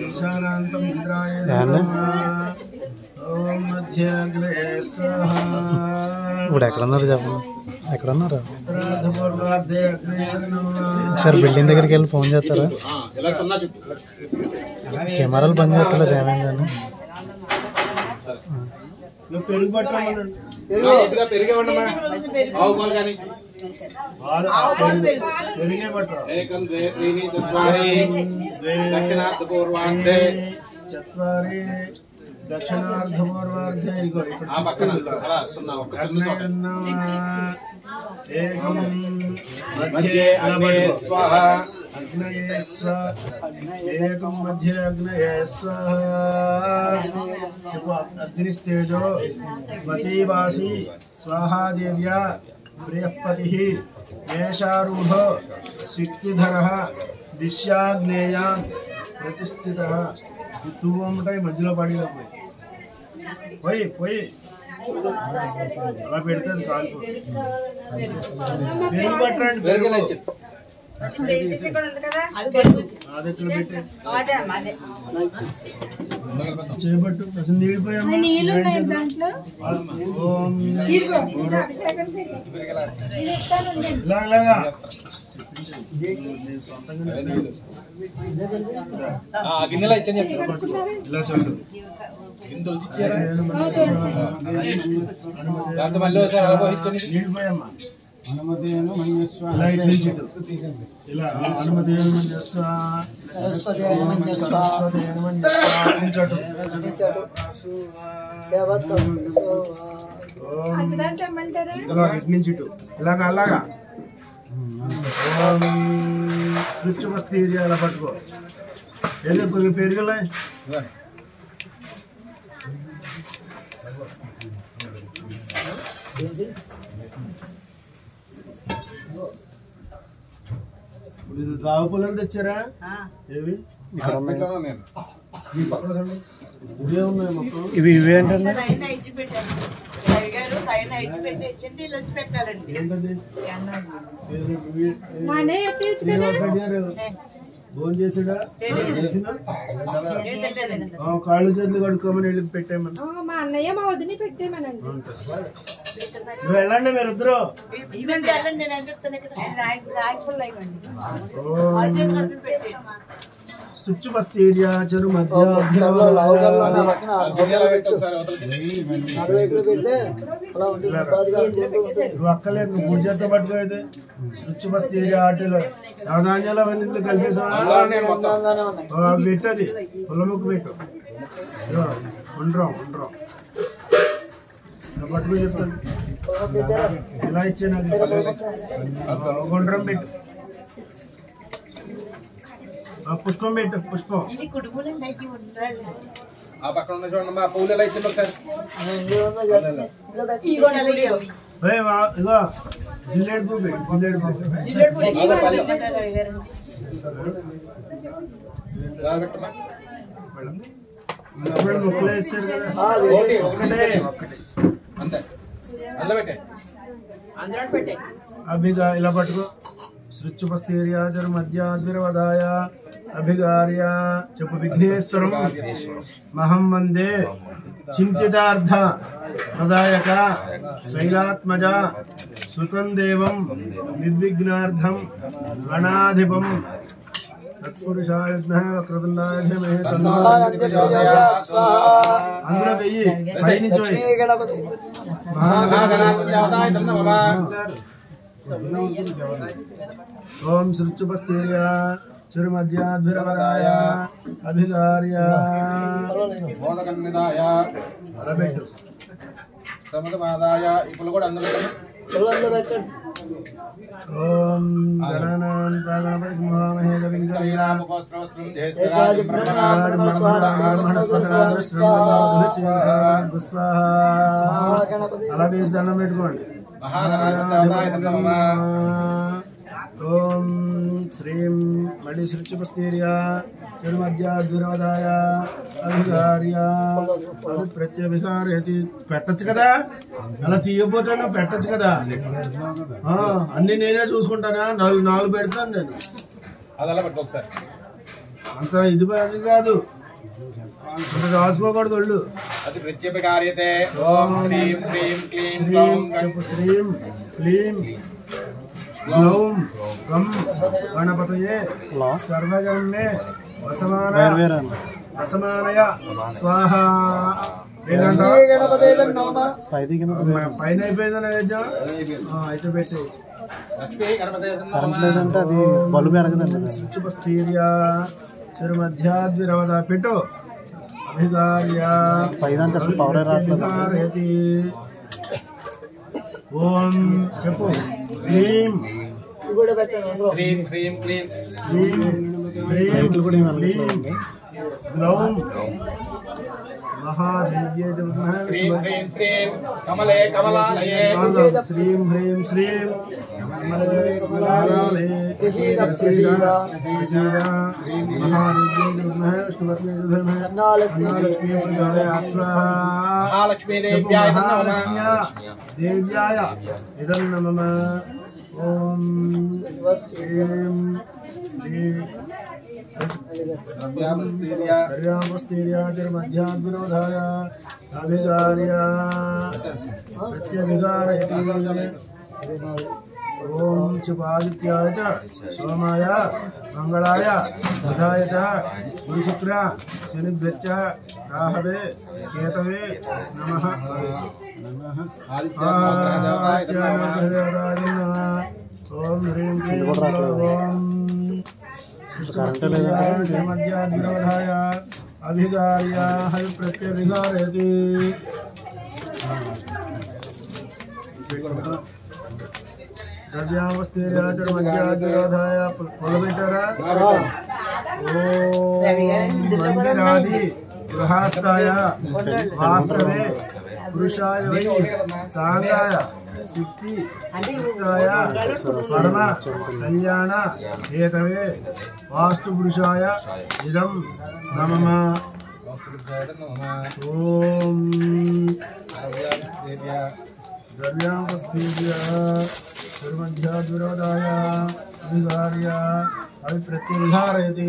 ఈశానాంతం ఇంద్రాయ ఓం మధ్యాగ్నే స్వాహా. ఇప్పుడు ఎక్కడున్నారు చెప్పండి, ఎక్కడున్నారు సార్? బిల్డింగ్ దగ్గరికి వెళ్ళి ఫోన్ చేస్తారా? కెమెరాలు పని చేస్తలేదు, ఏమైందని? పెరుగు పట్టమనండి. పెరిగే పట్టణార్థపూర్వార్థే చత్వారి దక్షిణార్థపూర్వార్థే ఇగో ఇక్కడ ఏకం మధ్యే అగ్నయే స్వాహా. అగ్నయే స్వాహా. ఏకం మధ్యే అగ్నయే స్వాహా. అగ్నిస్తేజో మతీవాసి స్వాహాదేవ్యా బృహస్పతి మేషారూఢో శక్తిధర దిశ్యాగ్నేయా ప్రతిష్ఠిత. తూవమ్మటాయి మధ్యలో పడిలో పోయి పోయి అలా పెడితే అది కాలిపో. పెరుగు పట్టండి. చేపట్టు అసలు నీళ్ళిపోయామ్మా. ఇలాగా ఇలా చల్లు. నీళ్ళిపోయామ్మా. ఇలా హనుమతేను ఇలాగా అలాగా స్విచ్ వస్తే ఇలా పట్టుకో. ఏదో పెరిగలే రావు పొలాలు తెచ్చారా? ఏవి ఇవే ఉన్నాయి మొత్తం. ఇవి ఏంటండి? భోజనం చేసాడా? కాళ్ళు చేతులు కడుక్కోమని వెళ్ళి పెట్టామని మా అన్నయ్య మా వదిని పెట్టేమనండి. నువ్వు వెళ్ళండి మీరిద్దరు. స్విచ్ బస్తీ ఏరియా చెరు మధ్య నువ్వు అక్కలేదు. నువ్వు పూజ చేత పట్టుకోయితే స్విచ్ బస్తీ ఏరియా ఆటోలో నవధాన్యాలు అవన్నీ కలిపేసా పెట్టది. పొలముక్కు పెట్టు. ఉండరాం పట్టుకుని చెప్తాను. ఇలా ఇచ్చే నాకు గుండ్రం పెట్టు. పుష్పం పెట్టు. పుష్పం ఇగో జిల్లేడు పువ్వు పెట్టు. జిల్లేడు పువ్వు మొక్కలు వేస్తారు కదా. అభిగా ఇలా పట్టుకో. సృచ్చుపస్థైర్యాచరు మధ్యాద్విరవదాయ అభిగార్య చెప్పు. విఘ్నేశ్వరం మహం వందే చింతితార్థ ప్రదాయక శైలాత్మజ సుతం దేవం నిర్విఘ్నార్థం గణాధిపం తత్పురుషాయ వక్రతుండాయ ధీమహి అందులో వెయ్యి పైనుంచి ఓం సృచ్చుపస్థైర్య చిరుమధ్యాద్విరవదాయ అభిగార్య అలబెట్టు సమదమాదాయ ఇప్పుడు కూడా అందులో ఓం గణానాం ప్రాణాపతి మహామహే కవిం కవీనాం ఉపస్త్రవస్త్రం జ్యేష్ఠరాజం బ్రహ్మణాం అలా వేసి దండం పెట్టుకోండి. ఓం శ్రీం మళ్ళీ సృచ్చుపస్థైర్య చిరుమధ్యాద్విరవదాయ అభిగార్య ప్రత్యభిహారేతి. పెట్టచ్చు కదా, అలా తీయకపోతాను పెట్టచ్చు కదా. అన్ని నేనే చూసుకుంటానా? నాలుగు పెడతాను నేను. అది అలా పెట్టుకో ఒకసారి. అంత ఇది అది కాదు, అంత రాసుకోకూడదు ఒళ్ళు. అది ప్రత్యేకార్యతే. ఓం శ్రీం హ్రీం క్లీం శ్రీం గ్లౌం చెప్పు. శ్రీం క్లీం గ్లౌం గం గణపతయే సర్వజన్మే వసమానయ స్వాహ. పైన అయిపోయిందా నైవేద్యం? అయితే పెట్టి లక్ష్మీ గణపతే లేదంటే అది బలు పెరగదండి. శుచిపస్థీర్య చిరుమధ్యాద్విరవద పెట్టు. అభిగార్య పైదంతా అసలు పవరే రావట్లేదు. అభిగారయతి. ఓం చెప్పు. క్లీం శ్రీం హ్రీం క్లీం క్లీం హ్రీం క్లీం గ్లౌం మహాదేవ్యే శ్రీం హ్రీం శ్రీం కమలే కమలాలయే. శ్రీం హ్రీం శ్రీం కమలే కమలాలయే మహాలక్ష్మీ దేవ్యాయ నమః. దేవ్యాయ ఇదం నమః. ఓం హ్రీం హ్రీం హర్యామస్తీర్యాచర్మధ్యాద్విరోధాయ అభిగార్య ప్రత్యభిగారయతి. ఓం చుపాదిత్యాయ చ సోమాయ మంగళాయ బుధాయ చ గురుశుక్ర శనిభ్యశ్చ రాహవే కేతవే నమః. ఓం హ్రీం క్లీం ఓం మధ్యాద్విరోధాయ అభిగార్య హరి ప్రత్యభిగారయతి. ద్రవ్యావస్థీర్యాచర్మధ్యాద్విరోధాయ పొలబెట్టారా? ఓం మందిరాది గృహాస్తాయ వాస్తవే పురుషాయ వై సాంగాయ శక్తి యుక్తాయ పరమ కళ్యాణ హేతవే వాస్తు పురుషాయ ఇదం నమః. ఓం ద్రవ్యావస్థీర్య చిరుమధ్యాద్విరోధాయ అభిగార్య అభిప్రత్యభిగారయతి.